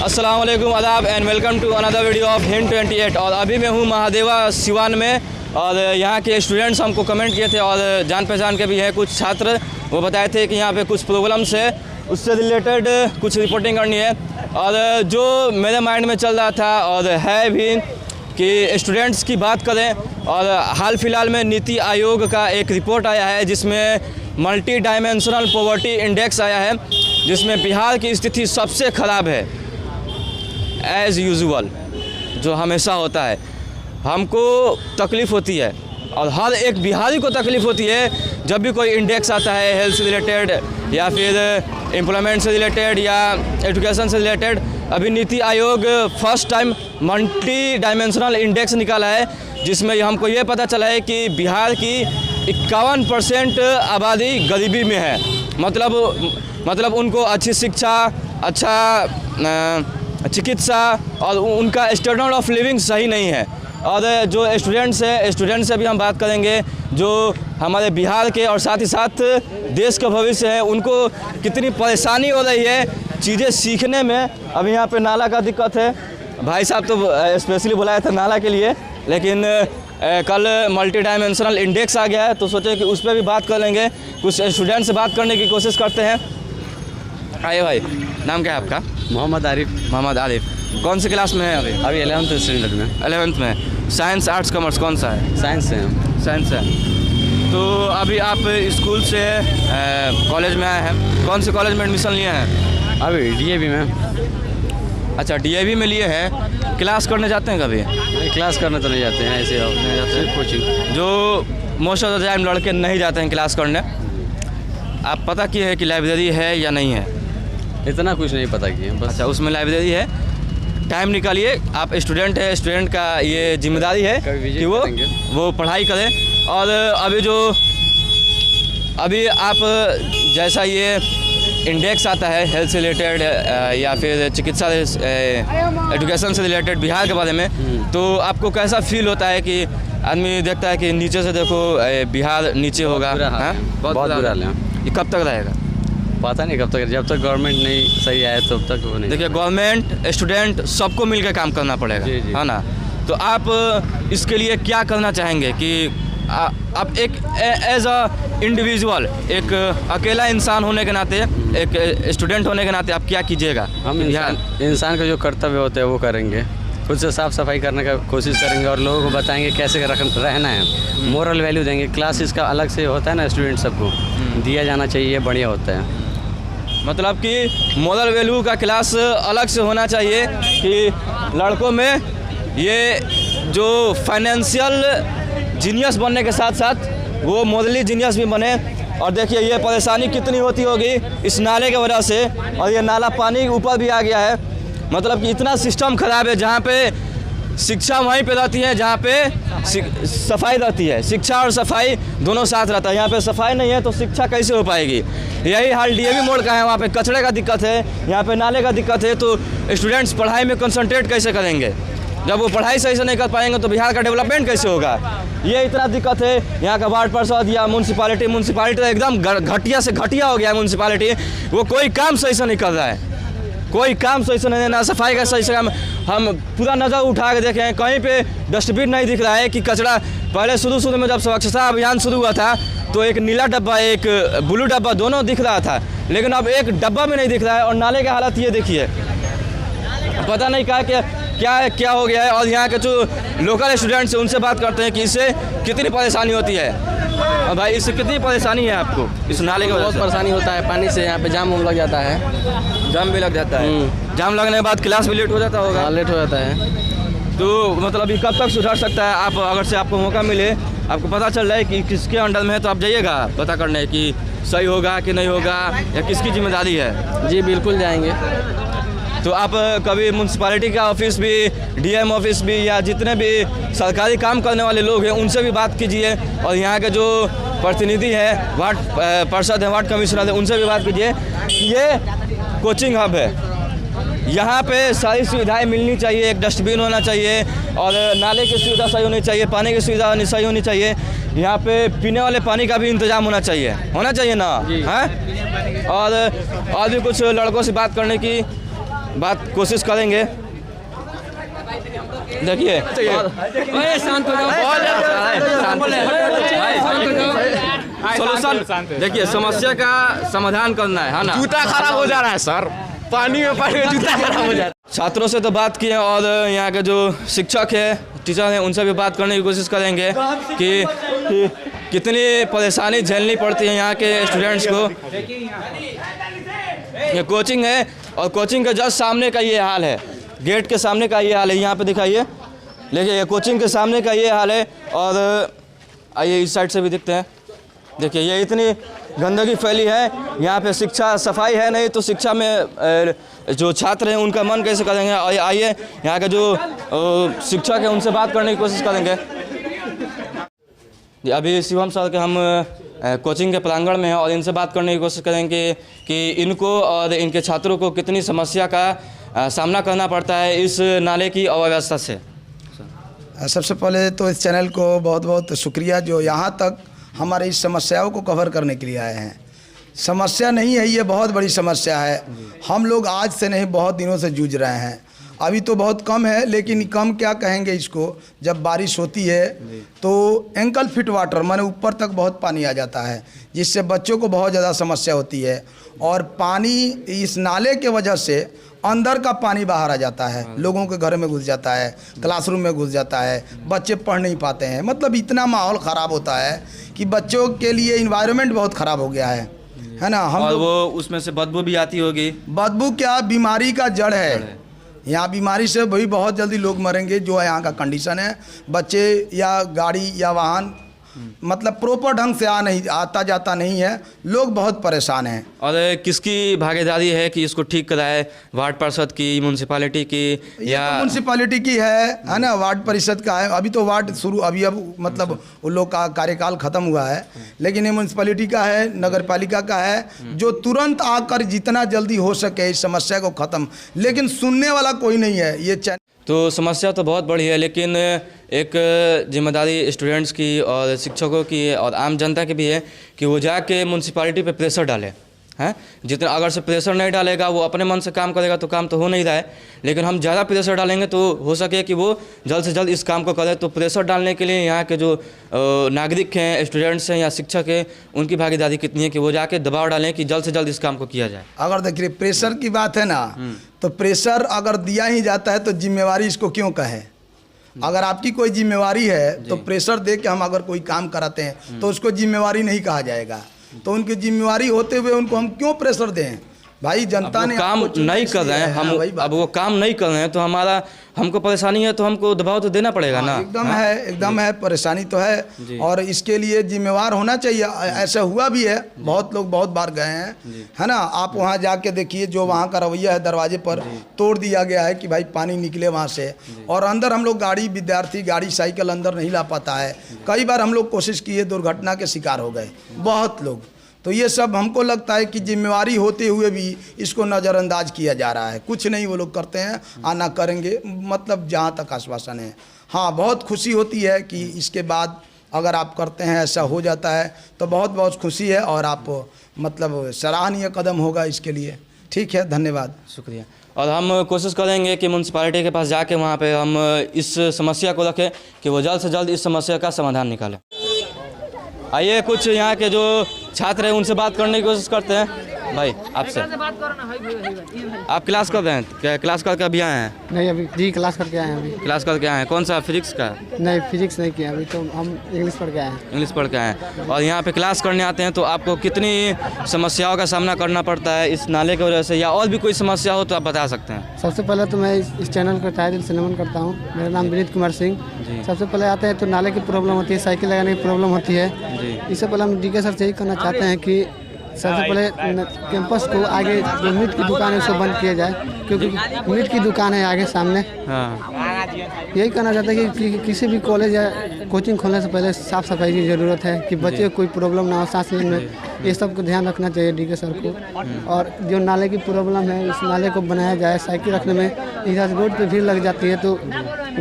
अस्सलाम वालेकुम, आदाब and welcome to another video of Hind 28। और अभी मैं हूँ महादेवा सिवान में और यहाँ के स्टूडेंट्स हमको कमेंट किए थे और जान पहचान के भी हैं कुछ छात्र। वो बताए थे कि यहाँ पे कुछ प्रॉब्लम्स है, उससे रिलेटेड कुछ रिपोर्टिंग करनी है। और जो मेरे माइंड में चल रहा था और है भी कि स्टूडेंट्स की बात करें और हाल फिलहाल में नीति आयोग का एक रिपोर्ट आया है जिसमें मल्टी डायमेंशनल पॉवर्टी इंडेक्स आया है, जिसमें बिहार की स्थिति सबसे ख़राब है एज़ यूजुअल, जो हमेशा होता है। हमको तकलीफ़ होती है और हर एक बिहारी को तकलीफ़ होती है जब भी कोई इंडेक्स आता है हेल्थ से रिलेटेड या फिर एम्प्लॉयमेंट से रिलेटेड या एजुकेशन से रिलेटेड। अभी NITI Aayog first time multi dimensional index निकाला है, जिसमें हमको ये पता चला है कि बिहार की 51% आबादी गरीबी में है। मतलब उनको अच्छी शिक्षा, अच्छा चिकित्सा और उनका स्टैंडर्ड ऑफ लिविंग सही नहीं है। और जो स्टूडेंट्स से भी हम बात करेंगे जो हमारे बिहार के और साथ ही साथ देश का भविष्य है, उनको कितनी परेशानी हो रही है चीज़ें सीखने में। अब यहाँ पे नाला का दिक्कत है, भाई साहब तो स्पेशली बुलाया था नाला के लिए, लेकिन कल मल्टी डायमेंशनल इंडेक्स आ गया है तो सोचे कि उस पर भी बात कर लेंगे। कुछ स्टूडेंट से बात करने की कोशिश करते हैं। आइए भाई, नाम क्या है आपका? मोहम्मद आरिफ। कौन सी क्लास में है अभी? 11th स्टैंडर्ड में। 11th में। साइंस, आर्ट्स, कॉमर्स कौन सा है? साइंस से हम। साइंस है। तो अभी आप स्कूल से कॉलेज में आए हैं, कौन से कॉलेज में एडमिशन लिए हैं? अभी DAV में। अच्छा, DAV में लिए हैं। क्लास करने जाते हैं कभी? नहीं, क्लास करने तो नहीं जाते हैं, ऐसे नहीं जाते हैं कोचिंग। जो मोस्ट ऑफ द टाइम लड़के नहीं जाते हैं क्लास करने, आप पता किए है कि लाइब्रेरी है या नहीं है? इतना कुछ नहीं पता किए बस। अच्छा, उसमें लाइब्रेरी है। टाइम निकालिए, आप स्टूडेंट है, स्टूडेंट का ये जिम्मेदारी है कि वो पढ़ाई करें। और अभी आप जैसा ये इंडेक्स आता है हेल्थ से रिलेटेड या फिर चिकित्सा एजुकेशन से रिलेटेड बिहार के बारे में, तो आपको कैसा फील होता है कि आदमी देखता है कि नीचे से देखो बिहार नीचे होगा? बहुत बुरा हाल है। ये कब तक रहेगा? पता नहीं कब तक, जब तक गवर्नमेंट नहीं सही आए तब तक वो नहीं। देखिए, गवर्नमेंट स्टूडेंट सबको मिलकर काम करना पड़ेगा, है ना? तो आप इसके लिए क्या करना चाहेंगे कि आप एक एज अ इंडिविजुअल, एक अकेला इंसान होने के नाते, एक स्टूडेंट होने के नाते आप क्या कीजिएगा? हम इंसान का जो कर्तव्य होता है वो करेंगे, खुद से साफ़ सफाई करने का कोशिश करेंगे और लोगों को बताएंगे कैसे रहना है। मोरल वैल्यू देंगे। क्लासेस का अलग से होता है ना, स्टूडेंट सबको दिया जाना चाहिए, बढ़िया होता है। मतलब कि मोरल वैल्यू का क्लास अलग से होना चाहिए कि लड़कों में ये जो फाइनेंशियल जीनियस बनने के साथ साथ वो मोरली जीनियस भी बने। और देखिए ये परेशानी कितनी होती होगी इस नाले की वजह से, और ये नाला पानी के ऊपर भी आ गया है। मतलब कि इतना सिस्टम ख़राब है, जहाँ पे शिक्षा वहीं पे रहती है जहाँ पे सफाई रहती है। शिक्षा और सफाई दोनों साथ रहता है, यहाँ पे सफाई नहीं है तो शिक्षा कैसे हो पाएगी? यही हाल DAV मोड़ का है, वहाँ पे कचरे का दिक्कत है, यहाँ पे नाले का दिक्कत है। तो स्टूडेंट्स पढ़ाई में कंसंट्रेट कैसे करेंगे? जब वो पढ़ाई सही से नहीं कर पाएंगे तो बिहार का डेवलपमेंट कैसे होगा? ये इतना दिक्कत है। यहाँ का वार्ड पार्षद या म्यूनसिपालिटी तो एकदम घटिया से घटिया हो गया है। म्यूनसिपालिटी वो कोई काम सही से नहीं कर रहा है, कोई काम सही से नहीं, ना सफाई का सही से काम। हम पूरा नज़र उठा के देखें, कहीं पे डस्टबिन नहीं दिख रहा है कि कचरा। पहले शुरू में जब स्वच्छता अभियान शुरू हुआ था तो एक नीला डब्बा, एक ब्लू डब्बा, दोनों दिख रहा था, लेकिन अब एक डब्बा भी नहीं दिख रहा है। और नाले की हालत ये देखिए, पता नहीं क्या हो गया है। और यहाँ के जो लोकल स्टूडेंट्स हैं उनसे बात करते हैं कि इससे कितनी परेशानी होती है। और भाई, इससे कितनी परेशानी है आपको इस नाले की वजह से? बहुत परेशानी होता है पानी से, यहाँ पे जाम लग जाता है। जाम भी लग जाता है। जाम लगने के बाद क्लास भी लेट हो जाता होगा? लेट हो जाता है। तो मतलब अभी कब तक सुधर सकता है? आप अगर से आपको मौका मिले, आपको पता चल रहा है कि किसके अंडर में है, तो आप जाइएगा पता करने कि सही होगा कि नहीं होगा या किसकी जिम्मेदारी है। जी बिल्कुल जाएंगे। तो आप कभी म्यूनसिपालिटी का ऑफिस भी, DM ऑफिस भी, या जितने भी सरकारी काम करने वाले लोग हैं उनसे भी बात कीजिए। और यहाँ के जो प्रतिनिधि है, वार्ड पार्षद है, वार्ड कमिश्नर है, उनसे भी बात कीजिए। ये कोचिंग हब है, यहाँ पे सारी सुविधाएं मिलनी चाहिए। एक डस्टबिन होना चाहिए और नाले की सुविधा सही होनी चाहिए, पानी की सुविधा सही होनी चाहिए। यहाँ पे पीने वाले पानी का भी इंतजाम होना चाहिए ना? हैं? और भी कुछ लड़कों से बात करने की बात कोशिश करेंगे। देखिए सोल्यूशन, देखिए समस्या का समाधान करना है ना। जूता खराब हो जा रहा है सर, पानी में पड़ के जूता खराब हो जा रहा है। छात्रों से तो बात किए और यहाँ के जो शिक्षक है, टीचर हैं, उनसे भी बात करने की कोशिश करेंगे कि कितनी परेशानी झेलनी पड़ती है यहाँ के स्टूडेंट्स को। ये कोचिंग है और कोचिंग के जस्ट सामने का ये हाल है, गेट के सामने का ये हाल है। यहाँ पे दिखाइए, देखिए ये कोचिंग के सामने का ये हाल है। और आइए इस साइड से भी दिखते हैं। देखिए ये इतनी गंदगी फैली है यहाँ पे, शिक्षा सफाई है नहीं तो शिक्षा में जो छात्र हैं उनका मन कैसे करेंगे। आइए यहाँ के जो शिक्षक हैं उनसे बात करने की कोशिश करेंगे। अभी शिवम सर के हम कोचिंग के प्रांगण में हैं और इनसे बात करने की कोशिश करेंगे कि इनको और इनके छात्रों को कितनी समस्या का सामना करना पड़ता है इस नाले की अव्यवस्था से। सबसे पहले तो इस चैनल को बहुत बहुत शुक्रिया जो यहाँ तक हमारे इस समस्याओं को कवर करने के लिए आए हैं। समस्या नहीं है, ये बहुत बड़ी समस्या है। हम लोग आज से नहीं, बहुत दिनों से जूझ रहे हैं। अभी तो बहुत कम है, लेकिन कम क्या कहेंगे इसको, जब बारिश होती है तो एंकल फिट वाटर माने ऊपर तक बहुत पानी आ जाता है, जिससे बच्चों को बहुत ज़्यादा समस्या होती है। और पानी इस नाले के वजह से अंदर का पानी बाहर आ जाता है, लोगों के घर में घुस जाता है, क्लासरूम में घुस जाता है, बच्चे पढ़ नहीं पाते हैं। मतलब इतना माहौल ख़राब होता है कि बच्चों के लिए इन्वायरमेंट बहुत ख़राब हो गया है ना। हम और वो उसमें से बदबू भी आती होगी। बदबू क्या, बीमारी का जड़ है। यहाँ बीमारी से भी बहुत जल्दी लोग मरेंगे, जो यहाँ का कंडीशन है। बच्चे या गाड़ी या वाहन मतलब प्रॉपर ढंग से आता जाता नहीं है, लोग बहुत परेशान हैं। और किसकी भागीदारी है कि इसको ठीक कराए, वार्ड पार्षद की, म्यूनसिपालिटी की या तो म्यूनसिपालिटी की है ना, वार्ड परिषद का है। अभी तो वार्ड शुरू, अभी अब मतलब उन लोग का कार्यकाल खत्म हुआ है, लेकिन ये म्यूनसिपालिटी का है, नगर पालिका का है, जो तुरंत आकर जितना जल्दी हो सके इस समस्या को ख़त्म, लेकिन सुनने वाला कोई नहीं है। ये तो समस्या तो बहुत बड़ी है, लेकिन एक जिम्मेदारी स्टूडेंट्स की और शिक्षकों की और आम जनता की भी है कि वो जाके म्यूनसिपालिटी पे प्रेशर डाले हैं। जितना अगर से प्रेशर नहीं डालेगा, वो अपने मन से काम करेगा तो काम तो हो नहीं रहा है, लेकिन हम ज़्यादा प्रेशर डालेंगे तो हो सके कि वो जल्द से जल्द इस काम को करे। तो प्रेशर डालने के लिए यहाँ के जो नागरिक हैं, स्टूडेंट्स हैं या शिक्षक हैं, उनकी भागीदारी कितनी है कि वो जाके दबाव डालें कि जल्द से जल्द इस काम को किया जाए। अगर देखिए प्रेशर की बात है ना, तो प्रेशर अगर दिया ही जाता है तो जिम्मेवारी इसको क्यों कहें। अगर आपकी कोई जिम्मेवारी है तो प्रेशर दे के हम अगर कोई काम कराते हैं तो उसको जिम्मेवारी नहीं कहा जाएगा। तो उनकी जिम्मेवारी होते हुए उनको हम क्यों प्रेशर दें। भाई जनता ने काम नहीं कर रहे हैं, हम अब वो काम नहीं कर रहे हैं तो हमको परेशानी है, तो हमको दबाव तो देना पड़ेगा ना। एकदम है, परेशानी तो है और इसके लिए जिम्मेवार होना चाहिए। ऐसा हुआ भी है, बहुत लोग बहुत बार गए हैं, है ना। आप वहाँ जाके देखिए, जो वहाँ का रवैया है, दरवाजे पर तोड़ दिया गया है कि भाई पानी निकले वहाँ से, और अंदर हम लोग गाड़ी, विद्यार्थी गाड़ी, साइकिल अंदर नहीं ला पाता है। कई बार हम लोग कोशिश किए, दुर्घटना के शिकार हो गए बहुत लोग। तो ये सब हमको लगता है कि जिम्मेवारी होते हुए भी इसको नज़रअंदाज किया जा रहा है। कुछ नहीं वो लोग करते हैं, आना करेंगे, मतलब जहाँ तक आश्वासन है। हाँ, बहुत खुशी होती है कि इसके बाद अगर आप करते हैं, ऐसा हो जाता है तो बहुत बहुत खुशी है, और आप मतलब सराहनीय कदम होगा इसके लिए। ठीक है, धन्यवाद, शुक्रिया। और हम कोशिश करेंगे कि म्यूनसिपालिटी के पास जाके वहाँ पे हम इस समस्या को रखें कि वो जल्द से जल्द इस समस्या का समाधान निकालें। आइए कुछ यहाँ के जो छात्र हैं उनसे बात करने की कोशिश करते हैं। भाई आपसे आप क्लास कर रहे हैं क्या? क्लास करके अभी आए हैं? नहीं, अभी जी क्लास करके आए हैं। अभी क्लास करके आए हैं, कौन सा, फिजिक्स का? नहीं, फिजिक्स नहीं किया अभी, तो हम इंग्लिश पढ़ के आए हैं। इंग्लिश पढ़ के आए हैं। और यहाँ पे क्लास करने आते हैं तो आपको कितनी समस्याओं का सामना करना पड़ता है इस नाले की वजह से, या और भी कोई समस्या हो तो आप बता सकते हैं। सबसे पहले तो मैं इस चैनल को तहे दिल से नमन करता हूँ। मेरा नाम विनीत कुमार सिंह। सबसे पहले आते हैं तो नाले की प्रॉब्लम होती है, साइकिल लगाने की प्रॉब्लम होती है। इससे पहले हम डीके सर से यही कहना चाहते हैं कि सबसे पहले कैंपस को आगे जो मीट की दुकान है उसको बंद किया जाए, क्योंकि मीट की दुकान है आगे सामने। यही कहना चाहते हैं कि किसी भी कॉलेज या कोचिंग खोलने से पहले साफ़ सफाई की ज़रूरत है, कि बच्चे को कोई प्रॉब्लम ना हो सांस लेने में, ये सब को ध्यान रखना चाहिए डीके सर को। और जो नाले की प्रॉब्लम है, इस नाले को बनाया जाए। साइकिल रखने में इधर रोड पर भीड़ लग जाती है तो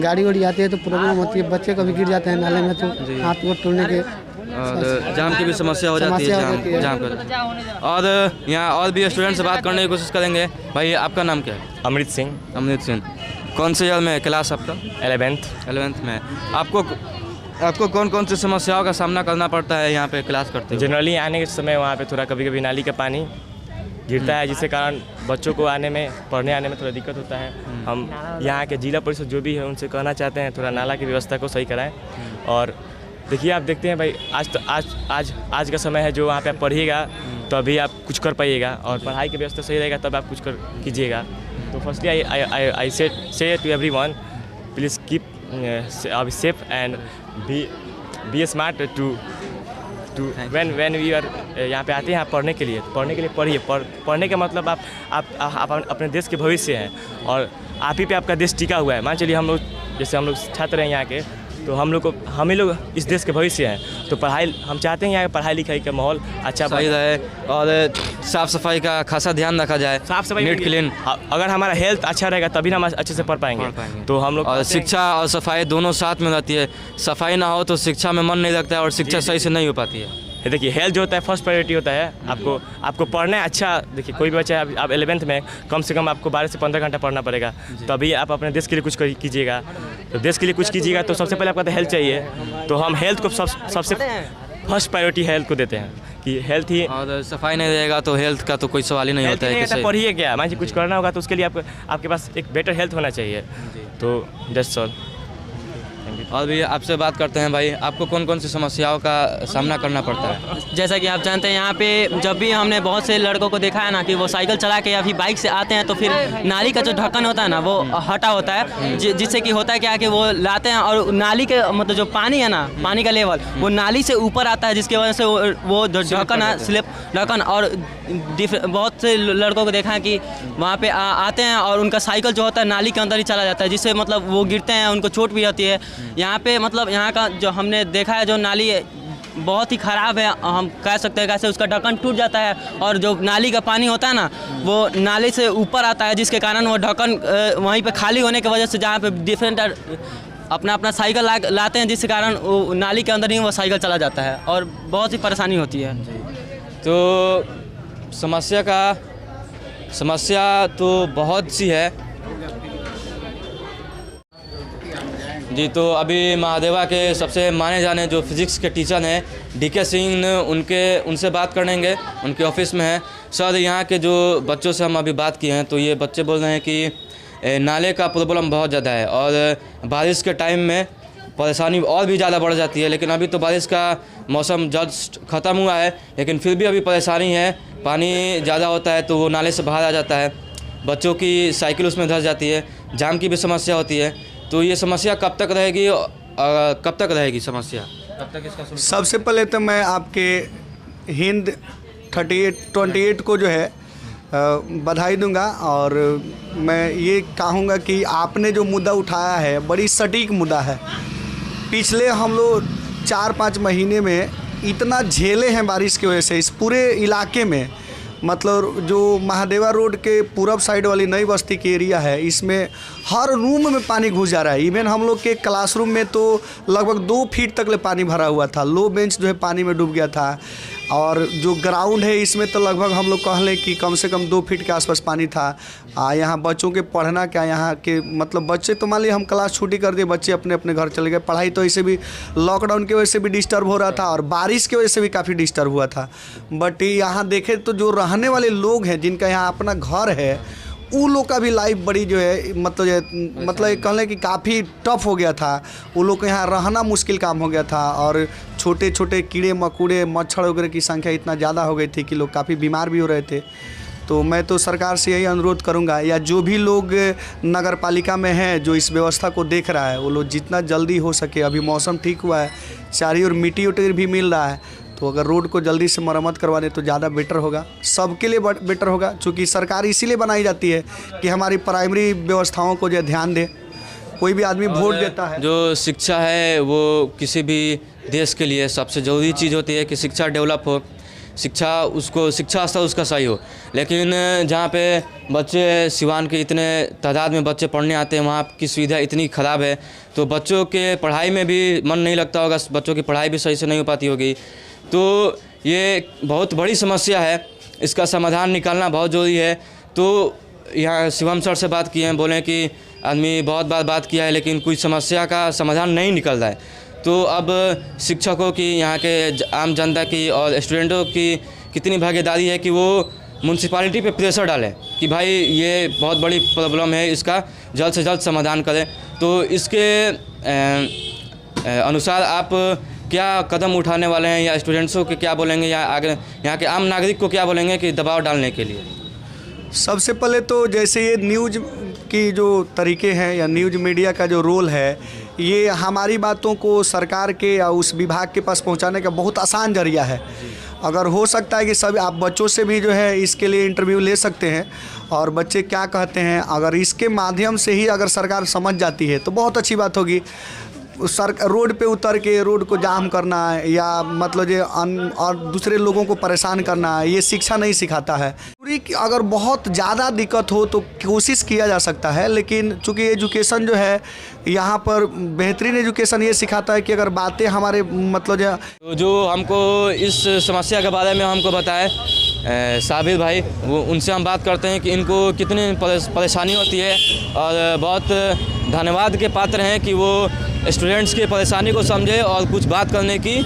गाड़ी वाड़ी आती है तो प्रॉब्लम होती है, बच्चे कभी गिर जाते हैं नाले में तो हाथ गोड़ टूटने के और जाम की भी समस्या हो जाती है, जाम पर। और यहाँ और भी स्टूडेंट से बात करने की कोशिश करेंगे। भाई आपका नाम क्या है? अमृत सिंह, अमृत सिंह। कौन से ईयर में क्लास आपका? 11th में। आपको कौन कौन सी समस्याओं का सामना करना पड़ता है यहाँ पे क्लास करते हुए? जनरली आने के समय वहाँ पे थोड़ा कभी कभी नाली का पानी गिरता है, जिसके कारण बच्चों को पढ़ने आने में थोड़ा दिक्कत होता है। हम यहाँ के जिला परिषद जो भी है उनसे कहना चाहते हैं थोड़ा नाला की व्यवस्था को सही कराएं। और देखिए आप देखते हैं भाई आज का समय है, जो वहाँ पे आप पढ़िएगा तो अभी आप कुछ कर पाइएगा, और पढ़ाई की व्यवस्था सही रहेगा तब आप कुछ कीजिएगा। तो firstly I say to everyone, please keep safe and be smart too when we are यहाँ पे आते हैं आप पढ़ने के लिए पढ़िए। पढ़ने का मतलब आप अपने देश के भविष्य हैं, और आप ही पे आपका देश टिका हुआ है। मान चलिए हम लोग छात्र हैं यहाँ के, तो हम ही लोग इस देश के भविष्य हैं। तो हम चाहते हैं यहाँ पढ़ाई लिखाई का माहौल अच्छा सही रहे और साफ़ सफाई का खासा ध्यान रखा जाए, साफ सफाई नीट क्लीन। अगर हमारा हेल्थ अच्छा रहेगा तभी ना हम अच्छे से पढ़ पाएंगे। तो हम लोग और शिक्षा और सफाई दोनों साथ में रहती है। सफाई ना हो तो शिक्षा में मन नहीं लगता है और शिक्षा सही से नहीं हो पाती है। ये देखिए हेल्थ जो होता है फर्स्ट प्रायोरिटी होता है। आपको पढ़ना है अच्छा। देखिए कोई भी बच्चा है, आप 11th में कम से कम आपको 12 से 15 घंटा पढ़ना पड़ेगा, तभी आप अपने देश के लिए कुछ कीजिएगा। तो देश के लिए कुछ कीजिएगा तो सबसे पहले आपका तो हेल्थ चाहिए। तो हम हेल्थ को सबसे फर्स्ट प्रायोरिटी हेल्थ को देते हैं कि हेल्थ ही। और सफाई नहीं रहेगा तो हेल्थ का तो कोई सवाल ही नहीं होता है। कैसे पढ़िए क्या, मान लीजिए कुछ करना होगा तो उसके लिए आपके पास एक बेटर हेल्थ होना चाहिए। तो दैट्स ऑल। और भी आपसे बात करते हैं भाई, आपको कौन कौन सी समस्याओं का सामना करना पड़ता है? जैसा कि आप जानते हैं यहाँ पे जब भी हमने बहुत से लड़कों को देखा है ना कि वो साइकिल चला के या फिर बाइक से आते हैं तो फिर नाली का जो ढक्कन होता है ना वो हटा होता है, जिससे कि होता है क्या कि वो लाते हैं और नाली के मतलब जो पानी है ना, पानी का लेवल वो नाली से ऊपर आता है, जिसकी वजह से वो जो ढक्कन है स्लिप ढक्कन। और बहुत से लड़कों को देखा है कि वहाँ पे आते हैं और उनका साइकिल जो होता है नाली के अंदर ही चला जाता है, जिससे मतलब वो गिरते हैं, उनको चोट भी आती है। यहाँ पे मतलब यहाँ का जो हमने देखा है जो नाली है बहुत ही ख़राब है, हम कह सकते हैं। कैसे उसका ढक्कन टूट जाता है और जो नाली का पानी होता है ना वो नाली से ऊपर आता है, जिसके कारण वो ढक्कन वहीं पे खाली होने की वजह से जहाँ पे डिफरेंट अपना साइकिल लाते हैं, जिसके कारण वो नाली के अंदर ही वो साइकिल चला जाता है और बहुत ही परेशानी होती है। तो समस्या तो बहुत सी है जी। तो अभी महादेवा के सबसे माने जाने जो फिज़िक्स के टीचर हैं DK सिंह, उनसे बात करेंगे, उनके ऑफिस में है। सर यहाँ के जो बच्चों से हम अभी बात किए हैं तो ये बच्चे बोल रहे हैं कि नाले का प्रॉब्लम बहुत ज़्यादा है और बारिश के टाइम में परेशानी और भी ज़्यादा बढ़ जाती है। लेकिन अभी तो बारिश का मौसम जस्ट ख़त्म हुआ है, लेकिन फिर भी अभी परेशानी है। पानी ज़्यादा होता है तो वो नाले से बाहर आ जाता है, बच्चों की साइकिल उसमें धंस जाती है, जाम की भी समस्या होती है। तो ये समस्या कब तक रहेगी समस्या कब तक इसका? सबसे पहले तो मैं आपके हिंद 28 को जो है बधाई दूंगा, और मैं ये कहूँगा कि आपने जो मुद्दा उठाया है बड़ी सटीक मुद्दा है। पिछले हम लोग 4-5 महीने में इतना झेले हैं बारिश की वजह से इस पूरे इलाके में। मतलब जो महादेवा रोड के पूरब साइड वाली नई बस्ती की एरिया है, इसमें हर रूम में पानी घुस जा रहा है। इवन हम लोग के क्लासरूम में तो लगभग 2 फीट तक ले पानी भरा हुआ था, लो बेंच जो है पानी में डूब गया था। और जो ग्राउंड है इसमें तो लगभग हम लोग कह लें कि कम से कम 2 फीट के आसपास पानी था। यहाँ बच्चों के पढ़ना क्या, यहाँ के मतलब बच्चे तो मान लीजिए हम क्लास छुट्टी कर दिए, बच्चे अपने अपने घर चले गए। पढ़ाई तो ऐसे भी लॉकडाउन की वजह से भी डिस्टर्ब हो रहा था और बारिश की वजह से भी काफ़ी डिस्टर्ब हुआ था। बट यहाँ देखें तो जो रहने वाले लोग हैं जिनका यहाँ अपना घर है, वो लोग का भी लाइफ बड़ी जो है मतलब कह लें कि काफ़ी टफ हो गया था। वो लोग को यहाँ रहना मुश्किल काम हो गया था और छोटे छोटे कीड़े मकोड़े मच्छर वगैरह की संख्या इतना ज़्यादा हो गई थी कि लोग काफ़ी बीमार भी हो रहे थे। तो मैं तो सरकार से यही अनुरोध करूंगा, या जो भी लोग नगर पालिका में हैं जो इस व्यवस्था को देख रहा है, वो लोग जितना जल्दी हो सके, अभी मौसम ठीक हुआ है, चारी और मिट्टी उट्टी भी मिल रहा है, तो अगर रोड को जल्दी से मरम्मत करवा दें तो ज़्यादा बेटर होगा, सबके लिए बेटर होगा। चूँकि सरकार इसीलिए बनाई जाती है कि हमारी प्राइमरी व्यवस्थाओं को जो ध्यान दे। कोई भी आदमी वोट देता है। जो शिक्षा है वो किसी भी देश के लिए सबसे ज़रूरी चीज़ होती है कि शिक्षा डेवलप हो, शिक्षा स्तर उसका सही हो। लेकिन जहाँ पे बच्चे सिवान के इतने तादाद में बच्चे पढ़ने आते हैं, वहाँ की सुविधा इतनी ख़राब है, तो बच्चों के पढ़ाई में भी मन नहीं लगता होगा, बच्चों की पढ़ाई भी सही से नहीं हो पाती होगी। तो ये बहुत बड़ी समस्या है, इसका समाधान निकालना बहुत ज़रूरी है। तो यहाँ शिवम सर से बात किए हैं, बोले कि आदमी बहुत बात किया है लेकिन कोई समस्या का समाधान नहीं निकल रहा है। तो अब शिक्षकों की, यहाँ के आम जनता की और स्टूडेंटों की कितनी भागीदारी है कि वो म्यूनसिपालिटी पे प्रेशर डालें कि भाई ये बहुत बड़ी प्रॉब्लम है, इसका जल्द से जल्द समाधान करें। तो इसके अनुसार आप क्या कदम उठाने वाले हैं, या स्टूडेंट्सों के क्या बोलेंगे, या आगे यहाँ के आम नागरिक को क्या बोलेंगे कि दबाव डालने के लिए? सबसे पहले तो जैसे ये न्यूज़ की जो तरीके हैं या न्यूज़ मीडिया का जो रोल है, ये हमारी बातों को सरकार के या उस विभाग के पास पहुंचाने का बहुत आसान जरिया है। अगर हो सकता है कि सब आप बच्चों से भी जो है इसके लिए इंटरव्यू ले सकते हैं और बच्चे क्या कहते हैं, अगर इसके माध्यम से ही अगर सरकार समझ जाती है तो बहुत अच्छी बात होगी। रोड पे उतर के रोड को जाम करना या मतलब ये और दूसरे लोगों को परेशान करना, ये शिक्षा नहीं सिखाता है। पूरी अगर बहुत ज़्यादा दिक्कत हो तो कोशिश किया जा सकता है, लेकिन चूँकि एजुकेशन जो है यहाँ पर बेहतरीन एजुकेशन ये सिखाता है कि अगर बातें हमारे मतलब जो हमको इस समस्या के बारे में हमको बताए साबिर भाई, वो उनसे हम बात करते हैं कि इनको कितनी परेशानी होती है, और बहुत धन्यवाद के पात्र हैं कि वो स्टूडेंट्स की परेशानी को समझे और कुछ बात करने की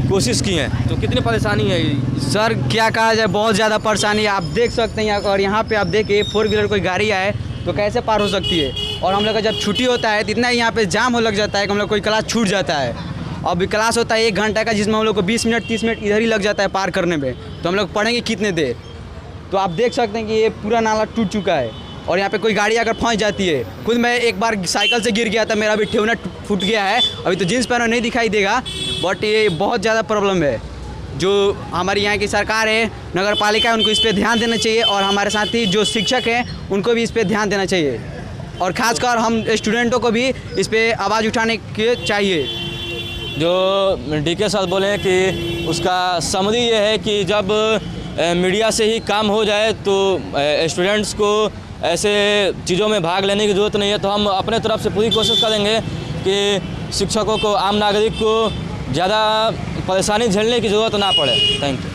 कोशिश की है। तो कितनी परेशानी है सर? क्या कहा जाए, बहुत ज़्यादा परेशानी आप देख सकते हैं। और यहाँ पे आप देखिए 4 व्हीलर कोई गाड़ी आए तो कैसे पार हो सकती है। और हम लोग का जब छुट्टी होता है तो इतना यहाँ पे जाम हो लग जाता है कि हम लोग कोई क्लास छूट जाता है। अब क्लास होता है 1 घंटे का, जिसमें हम लोग को 20 मिनट 30 मिनट इधर ही लग जाता है पार करने में, तो हम लोग पढ़ेंगे कितने देर? तो आप देख सकते हैं कि ये पूरा नाला टूट चुका है और यहाँ पे कोई गाड़ी अगर फंस जाती है। खुद मैं एक बार साइकिल से गिर गया था, मेरा भी ठेवना फूट गया है। अभी तो जींस पहना नहीं दिखाई देगा, बट ये बहुत ज़्यादा प्रॉब्लम है। जो हमारी यहाँ की सरकार है, नगर पालिका है, उनको इस पर ध्यान देना चाहिए, और हमारे साथ ही जो शिक्षक हैं उनको भी इस पर ध्यान देना चाहिए, और ख़ासकर हम स्टूडेंटों को भी इस पर आवाज़ उठाने के चाहिए। जो डीके सर बोले कि उसका समरी ये है कि जब मीडिया से ही काम हो जाए तो स्टूडेंट्स को ऐसे चीज़ों में भाग लेने की ज़रूरत नहीं है। तो हम अपने तरफ से पूरी कोशिश करेंगे कि शिक्षकों को, आम नागरिक को ज़्यादा परेशानी झेलने की ज़रूरत ना पड़े। Thank you.